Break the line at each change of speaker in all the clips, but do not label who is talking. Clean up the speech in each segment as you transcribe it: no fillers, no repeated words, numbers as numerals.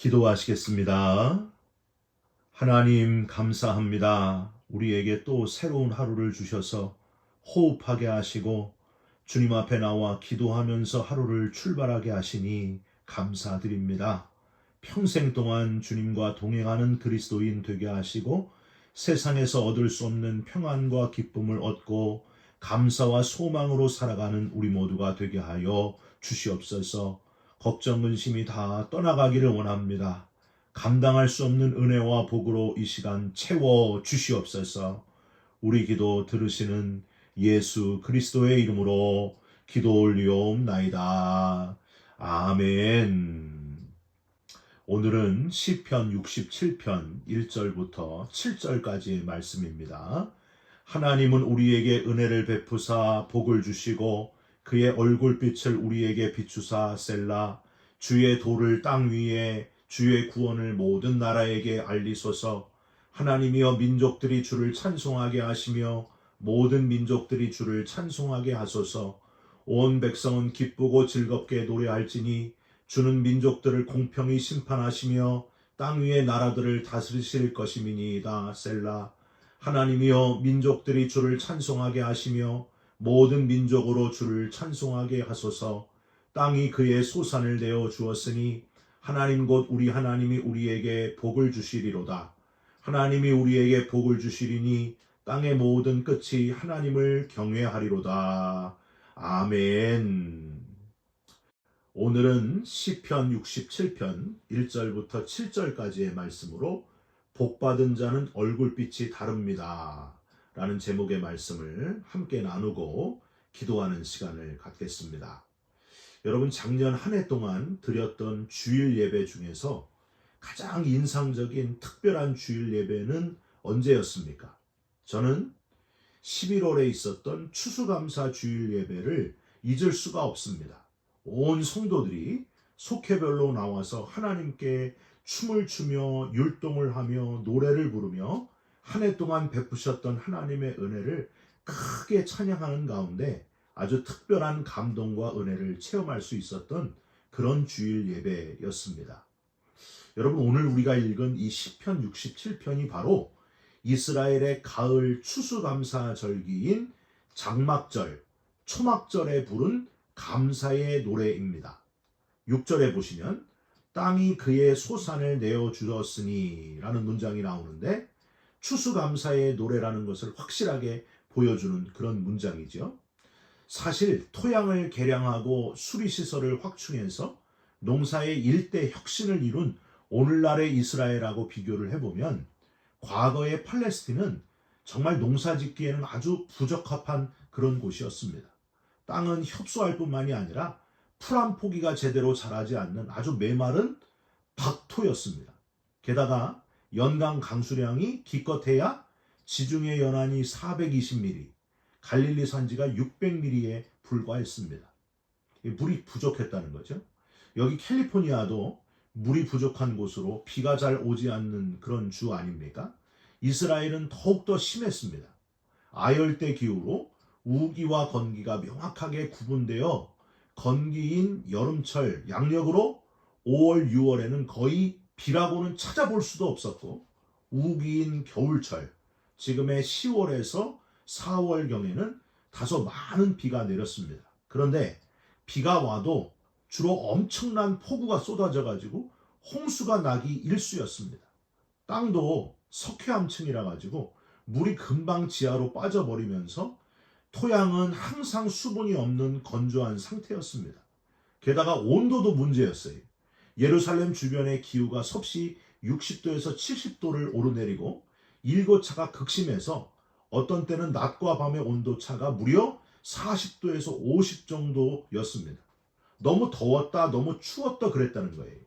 기도하시겠습니다. 하나님 감사합니다. 우리에게 또 새로운 하루를 주셔서 호흡하게 하시고 주님 앞에 나와 기도하면서 하루를 출발하게 하시니 감사드립니다. 평생 동안 주님과 동행하는 그리스도인 되게 하시고 세상에서 얻을 수 없는 평안과 기쁨을 얻고 감사와 소망으로 살아가는 우리 모두가 되게 하여 주시옵소서. 걱정 근심이 다 떠나가기를 원합니다. 감당할 수 없는 은혜와 복으로 이 시간 채워 주시옵소서. 우리 기도 들으시는 예수 그리스도의 이름으로 기도 올리옵나이다. 아멘. 오늘은 시편 67편 1절부터 7절까지의 말씀입니다. 하나님은 우리에게 은혜를 베푸사 복을 주시고 그의 얼굴빛을 우리에게 비추사 셀라. 주의 도를 땅 위에 주의 구원을 모든 나라에게 알리소서. 하나님이여 민족들이 주를 찬송하게 하시며 모든 민족들이 주를 찬송하게 하소서. 온 백성은 기쁘고 즐겁게 노래할지니 주는 민족들을 공평히 심판하시며 땅 위의 나라들을 다스리실 것임이니이다. 셀라. 하나님이여 민족들이 주를 찬송하게 하시며 모든 민족으로 주를 찬송하게 하소서. 땅이 그의 소산을 내어 주었으니 하나님 곧 우리 하나님이 우리에게 복을 주시리로다. 하나님이 우리에게 복을 주시리니 땅의 모든 끝이 하나님을 경외하리로다. 아멘. 오늘은 시편 67편 1절부터 7절까지의 말씀으로 복받은 자는 얼굴빛이 다릅니다 라는 제목의 말씀을 함께 나누고 기도하는 시간을 갖겠습니다. 여러분, 작년 한 해 동안 드렸던 주일 예배 중에서 가장 인상적인 특별한 주일 예배는 언제였습니까? 저는 11월에 있었던 추수감사 주일 예배를 잊을 수가 없습니다. 온 성도들이 속회별로 나와서 하나님께 춤을 추며 율동을 하며 노래를 부르며 한 해 동안 베푸셨던 하나님의 은혜를 크게 찬양하는 가운데 아주 특별한 감동과 은혜를 체험할 수 있었던 그런 주일 예배였습니다. 여러분, 오늘 우리가 읽은 이 시편 67편이 바로 이스라엘의 가을 추수감사 절기인 장막절, 초막절에 부른 감사의 노래입니다. 6절에 보시면 땅이 그의 소산을 내어 주었으니 라는 문장이 나오는데 추수감사의 노래라는 것을 확실하게 보여주는 그런 문장이죠. 사실 토양을 개량하고 수리시설을 확충해서 농사의 일대 혁신을 이룬 오늘날의 이스라엘하고 비교를 해보면 과거의 팔레스틴은 정말 농사짓기에는 아주 부적합한 그런 곳이었습니다. 땅은 협소할 뿐만이 아니라 풀 한 포기가 제대로 자라지 않는 아주 메마른 박토였습니다. 게다가 연간 강수량이 기껏해야 지중해 연안이 420mm, 갈릴리 산지가 600mm에 불과했습니다. 물이 부족했다는 거죠. 여기 캘리포니아도 물이 부족한 곳으로 비가 잘 오지 않는 그런 주 아닙니까? 이스라엘은 더욱더 심했습니다. 아열대 기후로 우기와 건기가 명확하게 구분되어 건기인 여름철 양력으로 5월, 6월에는 거의 비라고는 찾아볼 수도 없었고 우기인 겨울철 지금의 10월에서 4월경에는 다소 많은 비가 내렸습니다. 그런데 비가 와도 주로 엄청난 폭우가 쏟아져 가지고 홍수가 나기 일쑤였습니다. 땅도 석회암층이라 가지고 물이 금방 지하로 빠져버리면서 토양은 항상 수분이 없는 건조한 상태였습니다. 게다가 온도도 문제였어요. 예루살렘 주변의 기후가 섭씨 60도에서 70도를 오르내리고 일교차가 극심해서 어떤 때는 낮과 밤의 온도차가 무려 40도에서 50 정도였습니다. 너무 더웠다, 너무 추웠다 그랬다는 거예요.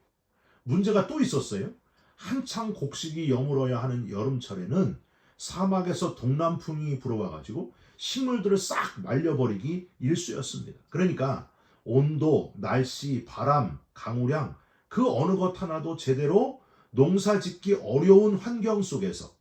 문제가 또 있었어요. 한창 곡식이 여물어야 하는 여름철에는 사막에서 동남풍이 불어와가지고 식물들을 싹 말려버리기 일쑤였습니다. 그러니까 온도, 날씨, 바람, 강우량 그 어느 것 하나도 제대로 농사짓기 어려운 환경 속에서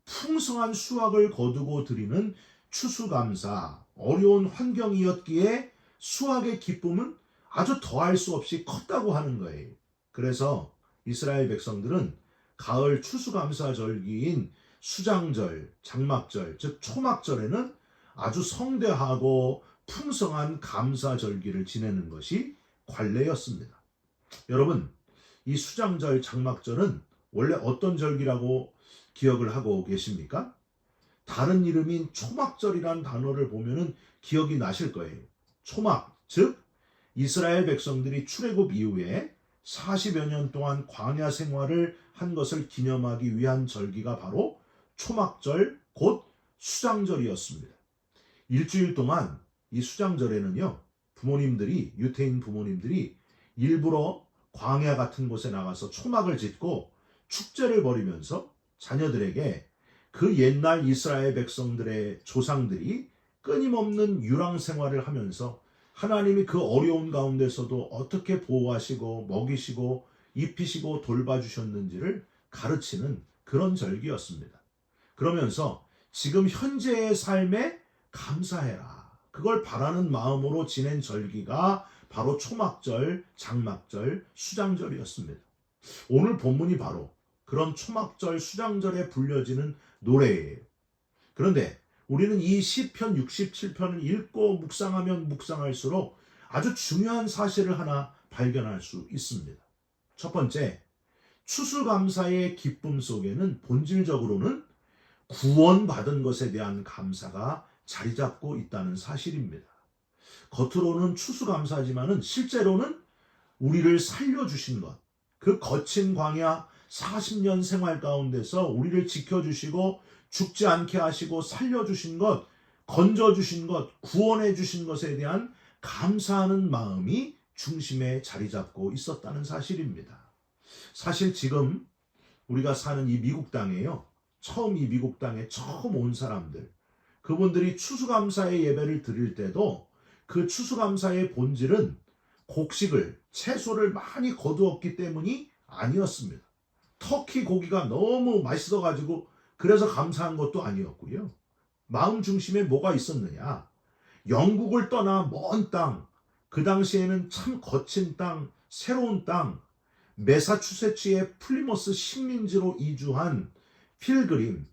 풍성한 수확을 거두고 드리는 추수감사, 어려운 환경이었기에 수확의 기쁨은 아주 더할 수 없이 컸다고 하는 거예요. 그래서 이스라엘 백성들은 가을 추수감사절기인 수장절, 장막절, 즉 초막절에는 아주 성대하고 풍성한 감사절기를 지내는 것이 관례였습니다. 여러분, 이 수장절, 장막절은 원래 어떤 절기라고 기억을 하고 계십니까? 다른 이름인 초막절이란 단어를 보면은 기억이 나실 거예요. 초막, 즉 이스라엘 백성들이 출애굽 이후에 40여 년 동안 광야 생활을 한 것을 기념하기 위한 절기가 바로 초막절, 곧 수장절이었습니다. 일주일 동안 이 수장절에는요, 유태인 부모님들이 일부러 광야 같은 곳에 나가서 초막을 짓고 축제를 벌이면서 자녀들에게 그 옛날 이스라엘 백성들의 조상들이 끊임없는 유랑 생활을 하면서 하나님이 그 어려운 가운데서도 어떻게 보호하시고 먹이시고 입히시고 돌봐주셨는지를 가르치는 그런 절기였습니다. 그러면서 지금 현재의 삶에 감사해라, 그걸 바라는 마음으로 지낸 절기가 바로 초막절, 장막절, 수장절이었습니다. 오늘 본문이 바로 그런 초막절, 수장절에 불려지는 노래예요. 그런데 우리는 이 시편 67편을 읽고 묵상하면 묵상할수록 아주 중요한 사실을 하나 발견할 수 있습니다. 첫 번째, 추수감사의 기쁨 속에는 본질적으로는 구원받은 것에 대한 감사가 자리 잡고 있다는 사실입니다. 겉으로는 추수감사지만은 실제로는 우리를 살려주신 것, 그 거친 광야 40년 생활 가운데서 우리를 지켜주시고 죽지 않게 하시고 살려주신 것, 건져주신 것, 구원해주신 것에 대한 감사하는 마음이 중심에 자리 잡고 있었다는 사실입니다. 사실 지금 우리가 사는 이 미국 땅에요, 이 미국 땅에 처음 온 사람들, 그분들이 추수감사의 예배를 드릴 때도 그 추수감사의 본질은 곡식을, 채소를 많이 거두었기 때문이 아니었습니다. 터키 고기가 너무 맛있어가지고 그래서 감사한 것도 아니었고요. 마음 중심에 뭐가 있었느냐? 영국을 떠나 먼 땅, 그 당시에는 참 거친 땅, 새로운 땅, 매사추세츠의 플리머스 식민지로 이주한 필그림,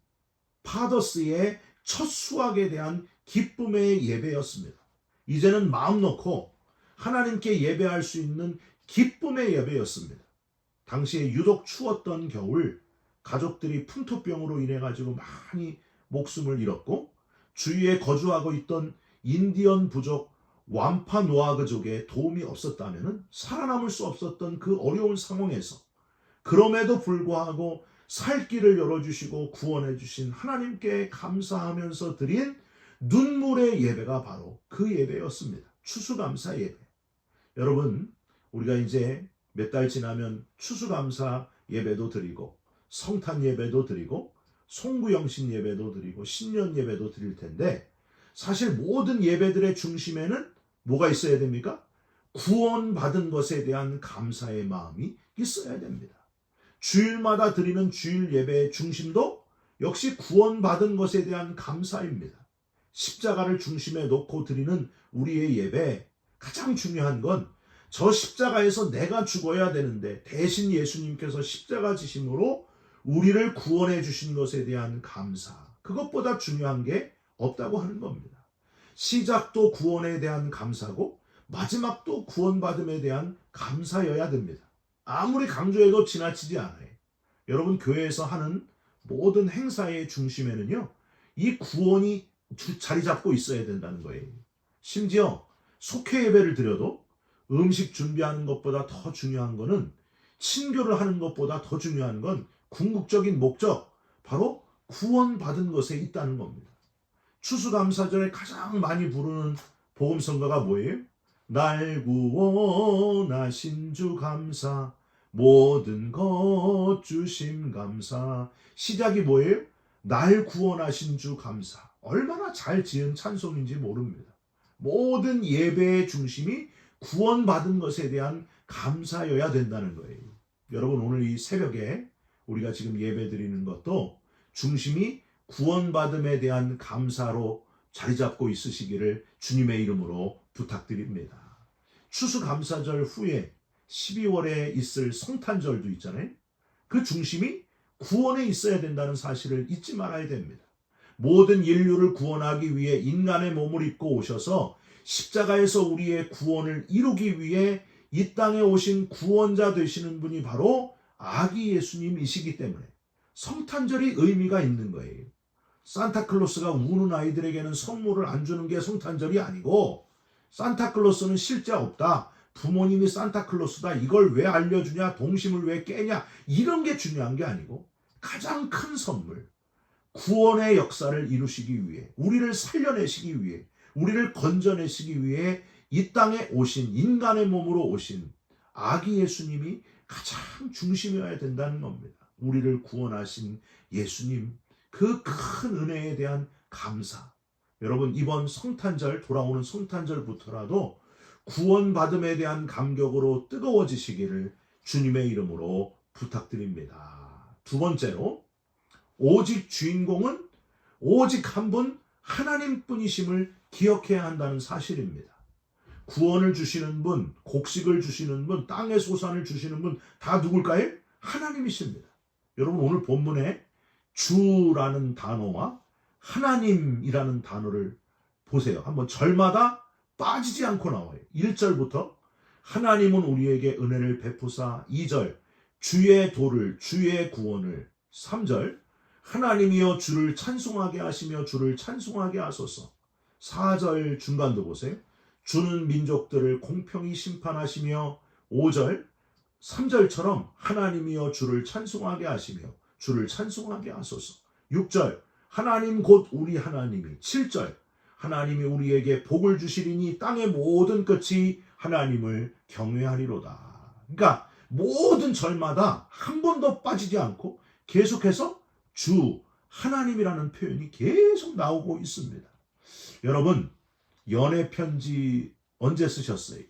파더스의 첫 수확에 대한 기쁨의 예배였습니다. 이제는 마음 놓고 하나님께 예배할 수 있는 기쁨의 예배였습니다. 당시에 유독 추웠던 겨울, 가족들이 풍토병으로 인해 가지고 많이 목숨을 잃었고 주위에 거주하고 있던 인디언 부족 완파노아그족의 도움이 없었다면 살아남을 수 없었던 그 어려운 상황에서 그럼에도 불구하고 살 길을 열어주시고 구원해 주신 하나님께 감사하면서 드린 눈물의 예배가 바로 그 예배였습니다. 추수감사 예배. 여러분, 우리가 이제 몇 달 지나면 추수감사 예배도 드리고 성탄 예배도 드리고 송구영신 예배도 드리고 신년 예배도 드릴 텐데, 사실 모든 예배들의 중심에는 뭐가 있어야 됩니까? 구원받은 것에 대한 감사의 마음이 있어야 됩니다. 주일마다 드리는 주일 예배의 중심도 역시 구원받은 것에 대한 감사입니다. 십자가를 중심에 놓고 드리는 우리의 예배, 가장 중요한 건 저 십자가에서 내가 죽어야 되는데 대신 예수님께서 십자가 지심으로 우리를 구원해 주신 것에 대한 감사, 그것보다 중요한 게 없다고 하는 겁니다. 시작도 구원에 대한 감사고 마지막도 구원받음에 대한 감사여야 됩니다. 아무리 강조해도 지나치지 않아요. 여러분, 교회에서 하는 모든 행사의 중심에는요, 이 구원이 자리 잡고 있어야 된다는 거예요. 심지어 속회 예배를 드려도 음식 준비하는 것보다 더 중요한 거는, 친교를 하는 것보다 더 중요한 건 궁극적인 목적, 바로 구원받은 것에 있다는 겁니다. 추수감사절에 가장 많이 부르는 복음성가가 뭐예요? 날 구원하신 주 감사, 모든 것 주심 감사. 시작이 뭐예요? 날 구원하신 주 감사. 얼마나 잘 지은 찬송인지 모릅니다. 모든 예배의 중심이 구원받은 것에 대한 감사여야 된다는 거예요. 여러분, 오늘 이 새벽에 우리가 지금 예배 드리는 것도 중심이 구원받음에 대한 감사로 자리 잡고 있으시기를 주님의 이름으로 부탁드립니다. 추수감사절 후에 12월에 있을 성탄절도 있잖아요. 그 중심이 구원에 있어야 된다는 사실을 잊지 말아야 됩니다. 모든 인류를 구원하기 위해 인간의 몸을 입고 오셔서 십자가에서 우리의 구원을 이루기 위해 이 땅에 오신 구원자 되시는 분이 바로 아기 예수님이시기 때문에 성탄절이 의미가 있는 거예요. 산타클로스가 우는 아이들에게는 선물을 안 주는 게 성탄절이 아니고, 산타클로스는 실제 없다, 부모님이 산타클로스다, 이걸 왜 알려주냐, 동심을 왜 깨냐, 이런 게 중요한 게 아니고 가장 큰 선물, 구원의 역사를 이루시기 위해, 우리를 살려내시기 위해, 우리를 건져내시기 위해 이 땅에 오신, 인간의 몸으로 오신 아기 예수님이 가장 중심이어야 된다는 겁니다. 우리를 구원하신 예수님, 그 큰 은혜에 대한 감사. 여러분, 이번 성탄절, 돌아오는 성탄절부터라도 구원받음에 대한 감격으로 뜨거워지시기를 주님의 이름으로 부탁드립니다. 두 번째로, 오직 주인공은 오직 한 분 하나님뿐이심을 기억해야 한다는 사실입니다. 구원을 주시는 분, 곡식을 주시는 분, 땅의 소산을 주시는 분 다 누굴까요? 하나님이십니다. 여러분, 오늘 본문에 주라는 단어와 하나님이라는 단어를 보세요. 한번 절마다 빠지지 않고 나와요. 1절부터 하나님은 우리에게 은혜를 베푸사, 2절 주의 도를, 주의 구원을, 3절 하나님이여 주를 찬송하게 하시며 주를 찬송하게 하소서, 4절 중간도 보세요. 주는 민족들을 공평히 심판하시며, 5절 3절처럼 하나님이여 주를 찬송하게 하시며 주를 찬송하게 하소서, 6절 하나님 곧 우리 하나님이, 7절 하나님이 우리에게 복을 주시리니 땅의 모든 끝이 하나님을 경외하리로다. 그러니까 모든 절마다 한 번도 빠지지 않고 계속해서 주, 하나님이라는 표현이 계속 나오고 있습니다. 여러분, 연애편지 언제 쓰셨어요?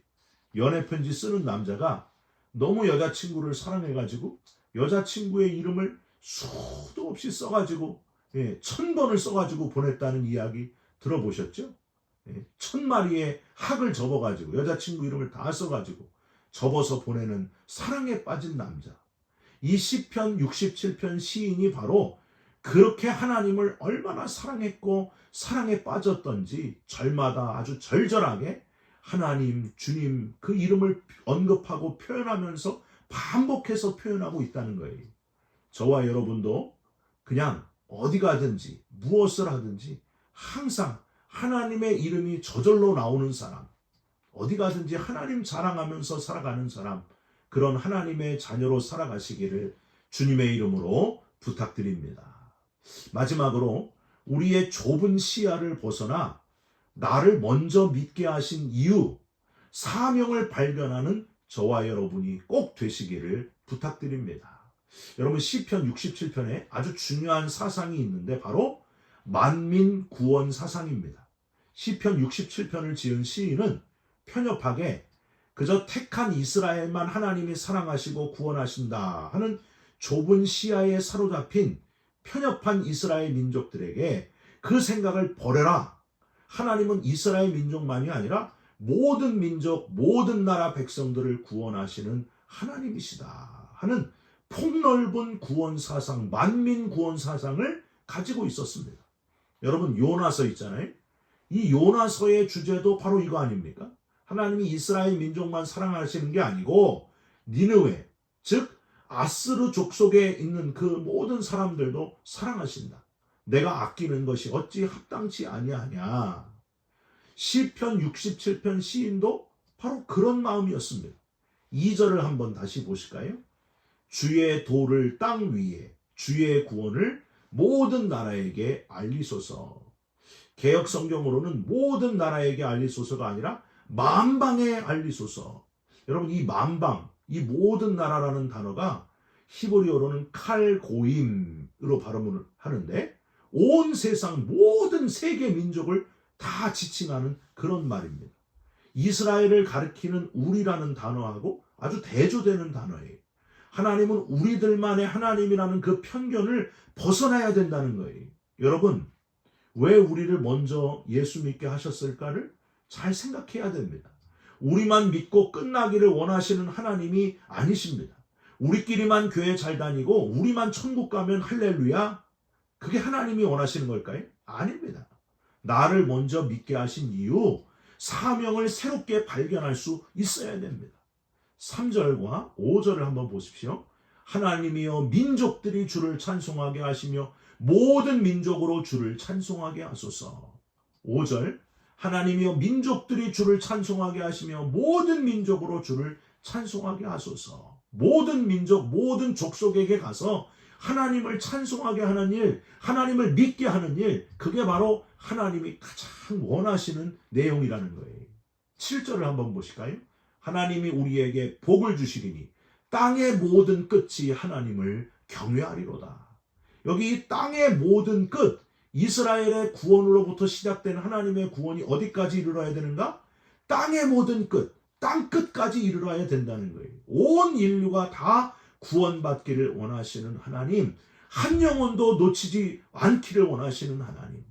연애편지 쓰는 남자가 너무 여자친구를 사랑해가지고 여자친구의 이름을 수도 없이 써가지고 1000번을 써가지고 보냈다는 이야기 들어보셨죠? 1000마리의 학을 접어가지고 여자친구 이름을 다 써가지고 접어서 보내는 사랑에 빠진 남자. 이 시편 67편 시인이 바로 그렇게 하나님을 얼마나 사랑했고 사랑에 빠졌던지 절마다 아주 절절하게 하나님, 주님 그 이름을 언급하고 표현하면서 반복해서 표현하고 있다는 거예요. 저와 여러분도 그냥 어디 가든지 무엇을 하든지 항상 하나님의 이름이 저절로 나오는 사람, 어디 가든지 하나님 자랑하면서 살아가는 사람, 그런 하나님의 자녀로 살아가시기를 주님의 이름으로 부탁드립니다. 마지막으로 우리의 좁은 시야를 벗어나 나를 먼저 믿게 하신 이유, 사명을 발견하는 저와 여러분이 꼭 되시기를 부탁드립니다. 여러분, 시편 67편에 아주 중요한 사상이 있는데 바로 만민 구원 사상입니다. 시편 67편을 지은 시인은 편협하게 그저 택한 이스라엘만 하나님이 사랑하시고 구원하신다 하는 좁은 시야에 사로잡힌 편협한 이스라엘 민족들에게 그 생각을 버려라, 하나님은 이스라엘 민족만이 아니라 모든 민족, 모든 나라 백성들을 구원하시는 하나님이시다 하는 폭넓은 구원 사상, 만민 구원 사상을 가지고 있었습니다. 여러분, 요나서 있잖아요. 이 요나서의 주제도 바로 이거 아닙니까? 하나님이 이스라엘 민족만 사랑하시는 게 아니고 니느웨, 즉 아스르 족속에 있는 그 모든 사람들도 사랑하신다. 내가 아끼는 것이 어찌 합당치 아니하냐. 시편 67편 시인도 바로 그런 마음이었습니다. 2절을 한번 다시 보실까요? 주의 도를 땅 위에, 주의 구원을 모든 나라에게 알리소서. 개역 성경으로는 모든 나라에게 알리소서가 아니라 만방에 알리소서. 여러분, 이 만방, 이 모든 나라라는 단어가 히브리어로는 칼고임으로 발음을 하는데 온 세상 모든 세계 민족을 다 지칭하는 그런 말입니다. 이스라엘을 가리키는 우리라는 단어하고 아주 대조되는 단어예요. 하나님은 우리들만의 하나님이라는 그 편견을 벗어나야 된다는 거예요. 여러분, 왜 우리를 먼저 예수 믿게 하셨을까를 잘 생각해야 됩니다. 우리만 믿고 끝나기를 원하시는 하나님이 아니십니다. 우리끼리만 교회 잘 다니고 우리만 천국 가면 할렐루야? 그게 하나님이 원하시는 걸까요? 아닙니다. 나를 먼저 믿게 하신 이유, 사명을 새롭게 발견할 수 있어야 됩니다. 3절과 5절을 한번 보십시오. 하나님이여 민족들이 주를 찬송하게 하시며 모든 민족으로 주를 찬송하게 하소서. 5절 하나님이여 민족들이 주를 찬송하게 하시며 모든 민족으로 주를 찬송하게 하소서. 모든 민족, 모든 족속에게 가서 하나님을 찬송하게 하는 일, 하나님을 믿게 하는 일, 그게 바로 하나님이 가장 원하시는 내용이라는 거예요. 7절을 한번 보실까요? 하나님이 우리에게 복을 주시리니 땅의 모든 끝이 하나님을 경외하리로다. 여기 땅의 모든 끝, 이스라엘의 구원으로부터 시작된 하나님의 구원이 어디까지 이르러야 되는가? 땅의 모든 끝, 땅 끝까지 이르러야 된다는 거예요. 온 인류가 다 구원받기를 원하시는 하나님, 한 영혼도 놓치지 않기를 원하시는 하나님.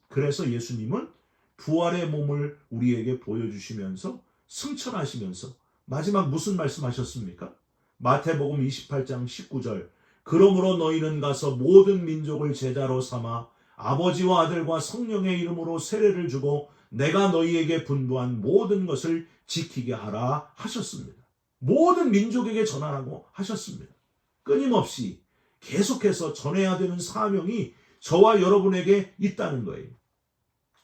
그래서 예수님은 부활의 몸을 우리에게 보여주시면서 승천하시면서 마지막 무슨 말씀하셨습니까? 마태복음 28장 19절 그러므로 너희는 가서 모든 민족을 제자로 삼아 아버지와 아들과 성령의 이름으로 세례를 주고 내가 너희에게 분부한 모든 것을 지키게 하라 하셨습니다. 모든 민족에게 전하라고 하셨습니다. 끊임없이 계속해서 전해야 되는 사명이 저와 여러분에게 있다는 거예요.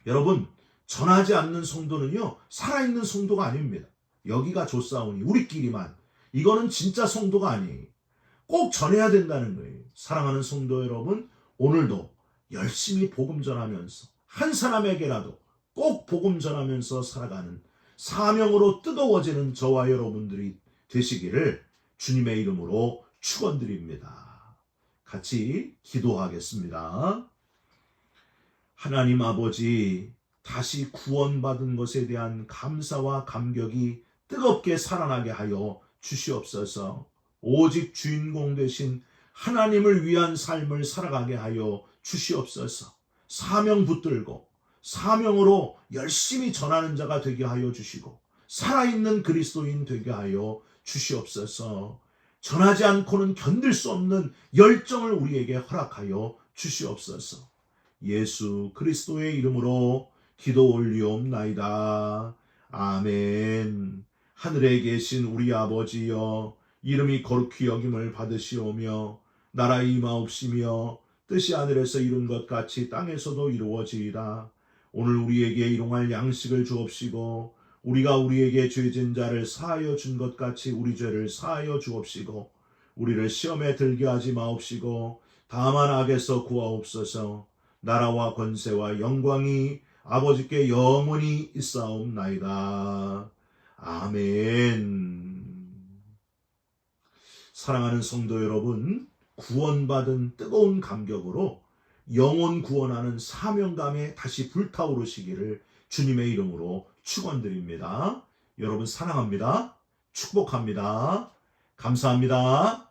여러분, 전하지 않는 성도는요, 살아있는 성도가 아닙니다. 여기가 좋사오니 우리끼리만. 이거는 진짜 성도가 아니에요. 꼭 전해야 된다는 거예요. 사랑하는 성도 여러분, 오늘도 열심히 복음 전하면서 한 사람에게라도 꼭 복음 전하면서 살아가는 사명으로 뜨거워지는 저와 여러분들이 되시기를 주님의 이름으로 축원드립니다. 같이 기도하겠습니다. 하나님 아버지, 다시 구원받은 것에 대한 감사와 감격이 뜨겁게 살아나게 하여 주시옵소서. 오직 주인공 되신 하나님을 위한 삶을 살아가게 하여 주시옵소서. 사명 붙들고 사명으로 열심히 전하는 자가 되게 하여 주시고 살아있는 그리스도인 되게 하여 주시옵소서. 전하지 않고는 견딜 수 없는 열정을 우리에게 허락하여 주시옵소서. 예수 그리스도의 이름으로 기도 올리옵나이다. 아멘. 하늘에 계신 우리 아버지여, 이름이 거룩히 여김을 받으시오며 나라 임하옵시며 뜻이 하늘에서 이룬 것 같이 땅에서도 이루어지이다. 오늘 우리에게 일용할 양식을 주옵시고 우리가 우리에게 죄진 자를 사하여 준 것 같이 우리 죄를 사하여 주옵시고 우리를 시험에 들게 하지 마옵시고 다만 악에서 구하옵소서. 나라와 권세와 영광이 아버지께 영원히 있사옵나이다. 아멘. 사랑하는 성도 여러분, 구원받은 뜨거운 감격으로 영혼 구원하는 사명감에 다시 불타오르시기를 주님의 이름으로 축원드립니다. 여러분 사랑합니다. 축복합니다. 감사합니다.